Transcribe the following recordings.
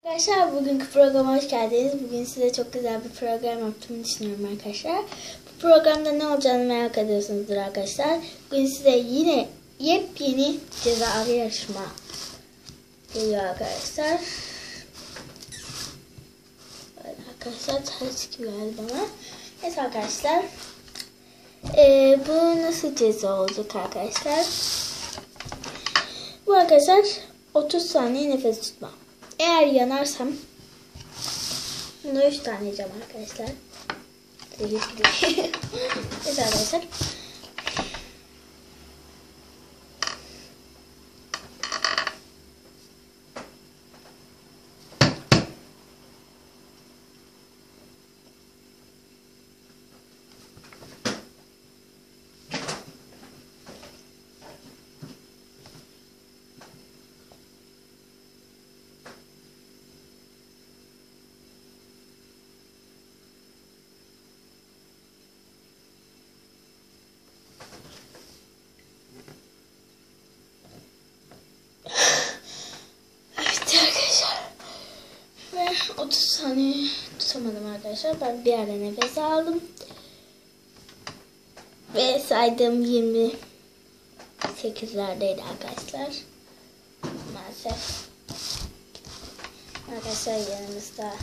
Arkadaşlar bugünkü programa hoş geldiniz. Bugün size çok güzel bir program yaptığımı düşünüyorum arkadaşlar. Bu programda ne olacağını merak ediyorsunuzdur arkadaşlar. Bugün size yine yepyeni cezalı yarışma geliyor arkadaşlar. Böyle arkadaşlar ters gibi geldi bana. Evet arkadaşlar. Bu nasıl ceza olacak arkadaşlar? Bu arkadaşlar 30 saniye nefes tutma. Eğer yanarsam buna 3 tane yiyeceğim arkadaşlar. Evet arkadaşlar. Evet arkadaşlar. Ve 30 saniye tutamadım arkadaşlar. Ben bir yerden nefes aldım. Ve saydığım 28'lerdeydi arkadaşlar. Maalesef. Arkadaşlar yanımızda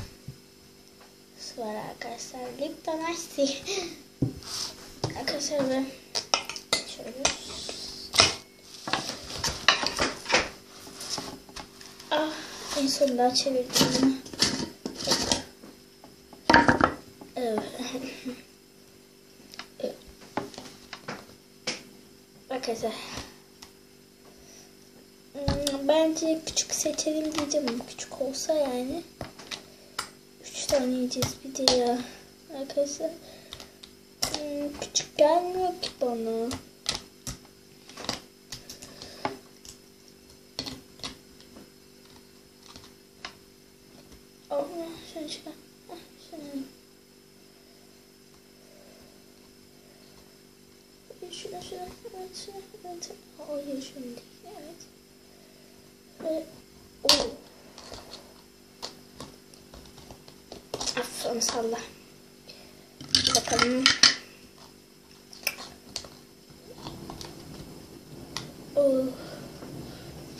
su var arkadaşlar. Lipton Ice. Arkadaşlar ve şöyle. En sonunda çevirdim bunu. Evet. Arkadaşlar. Bence küçük seçelim diyeceğim ama küçük olsa yani. 3 tane yiyeceğiz bir de ya. Arkadaşlar. Küçük gelmiyor ki bana. Şunu çıkar. Şunu. Evet. Hayır şunu değil. Evet. Ve aferin salla. Bakalım.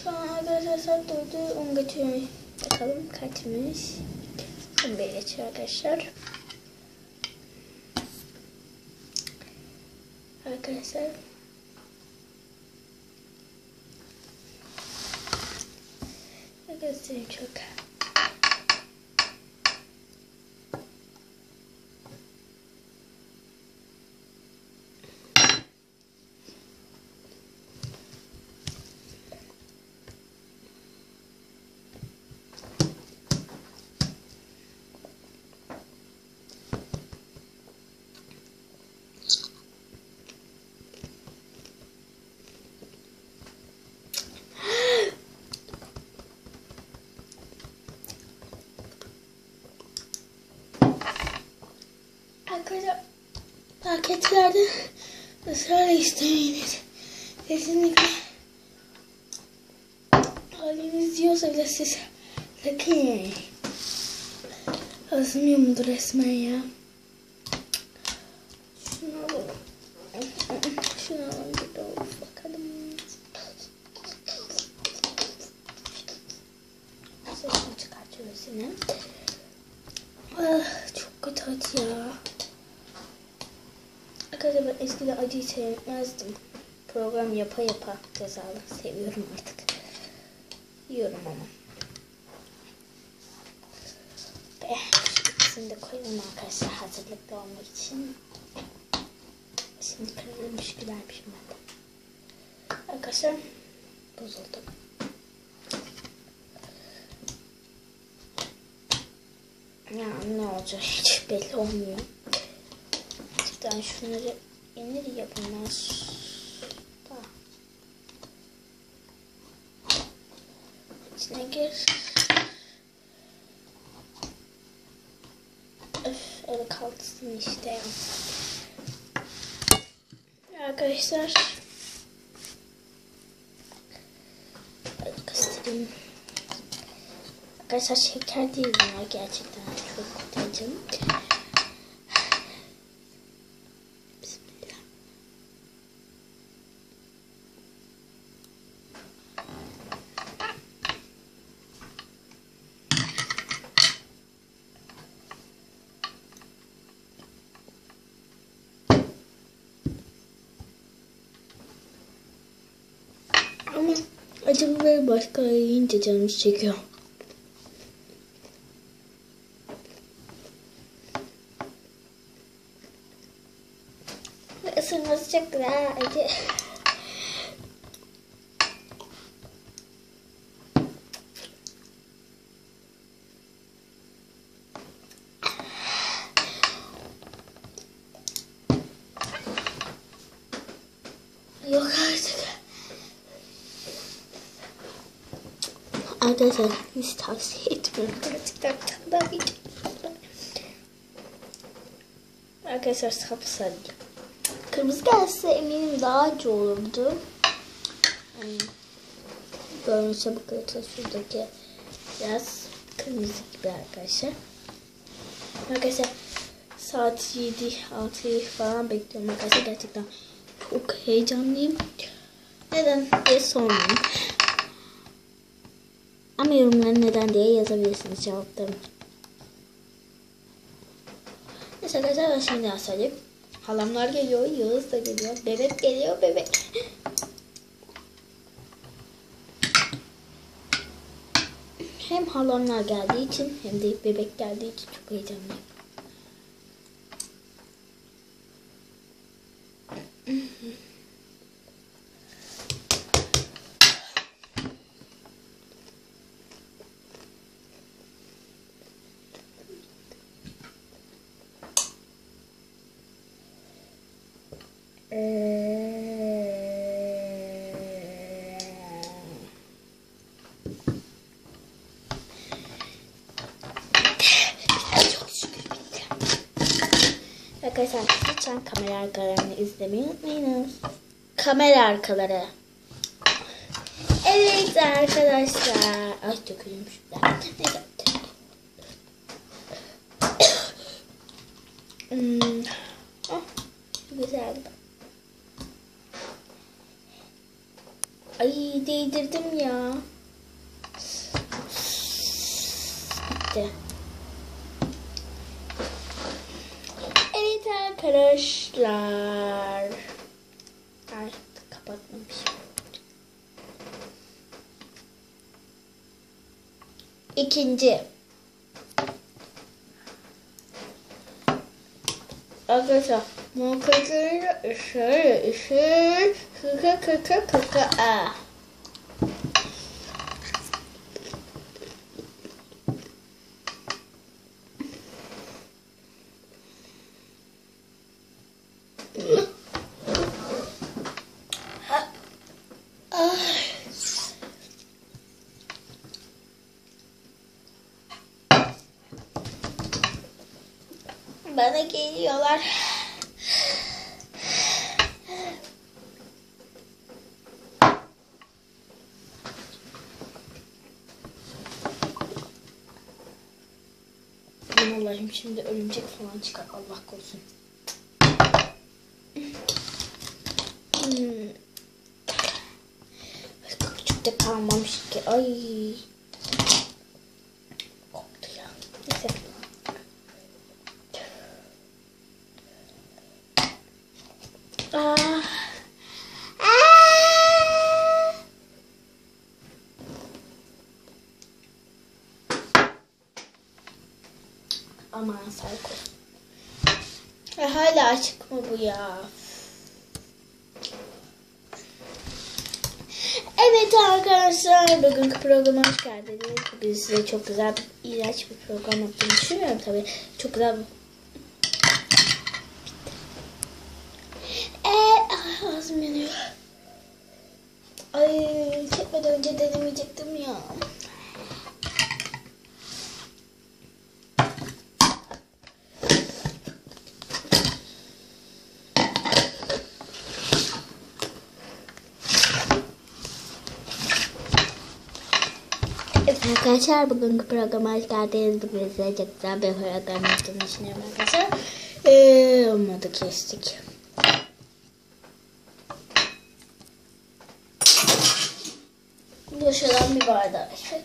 Şu an arkadaşlar saat 4'ü 10 geçiyor. Bakalım kaçmış. 11 geçiyor arkadaşlar. Arkadaşlar. Göstereyim çok. Arkadaşlar paketlerde ısrar istemeyiniz. Kesinlikle haliniz diyorsa bile siz sakın yemeyin. Ağzım yumuldu resmen ya. Şunu alalım. Şunu alalım bir de bakalım. Sesini çıkartıyoruz yine. Çok kötü acı ya. Arkadaşlar ben eskiden acıyı sevmezdim. Program yapa cezalı seviyorum artık. Yiyorum ama. Ve ikisini de koyalım arkadaşlar hazırlıklı olmak için. Şimdi kırılmış güzel bir şey var. Arkadaşlar bozuldu. Ya ne olacak hiç belli olmuyor. Cidden şunları yenir ya bunlar. İçine gir. Öyle kalsın işte. Arkadaşlar. Göstereyim. Arkadaşlar şeker değil bunlar gerçekten çok tacım. Bismillah. Ama acaba böyle başka yiyince canımız çekiyor. Isırması çok güzel. Acı. Yok artık. Arkadaşlar hiç tavsiye etmiyorum. Gerçekten tabii ki. Arkadaşlar sapsarı. Kırmızı gelse eminim daha acı olurdu. Böyle çabuk arkadaşlar şuradaki biraz kırmızı gibi arkadaşlar. Arkadaşlar saat 7-6 falan bekliyorum arkadaşlar. Gerçekten çok heyecanlıyım. Neden diye sormayın. Ama yorumlara neden diye yazabilirsiniz cevaplarını. Neyse arkadaşlar ben şimdi daha söyleyeyim. Halamlar geliyor, Yağız da geliyor. Bebek geliyor, bebek. Hem halamlar geldiği için hem de bebek geldiği için çok heyecanlıyım. Arkadaşlar lütfen kamera arkalarını izlemeyi unutmayınız. Kamera arkaları. Evet arkadaşlar. Ay dökülüyorum şurada. Neyse. Oh, güzeldi. Ay değdirdim ya. Bitti. Evet arkadaşlar. Ay kapatmamışım. İkinci. Arkadaşlar bu kırkırıyla ışır kırkı a. Bana geliyorlar. Allah'ım şimdi örümcek falan çıkar. Allah korusun. Küçük de kalmamış ki. Ay. Korktu ya. Neyse. Aman sayko. Hala açık mı bu ya? Evet arkadaşlar, bugünkü programa hoş geldiniz. Bugün size çok güzel, iğrenç bir program yaptığımı düşünüyorum tabii. Çok güzel bir... Ağzım yanıyor. Ay, çekmeden önce denemeyecektim ya. arkadaşlar. Bugünkü programa hoş geldiniz. Bugün size çok güzel bir program yaptığımı düşünüyorum arkadaşlar. Olmadı, kestik. Yaşanan bir bardağı açtık.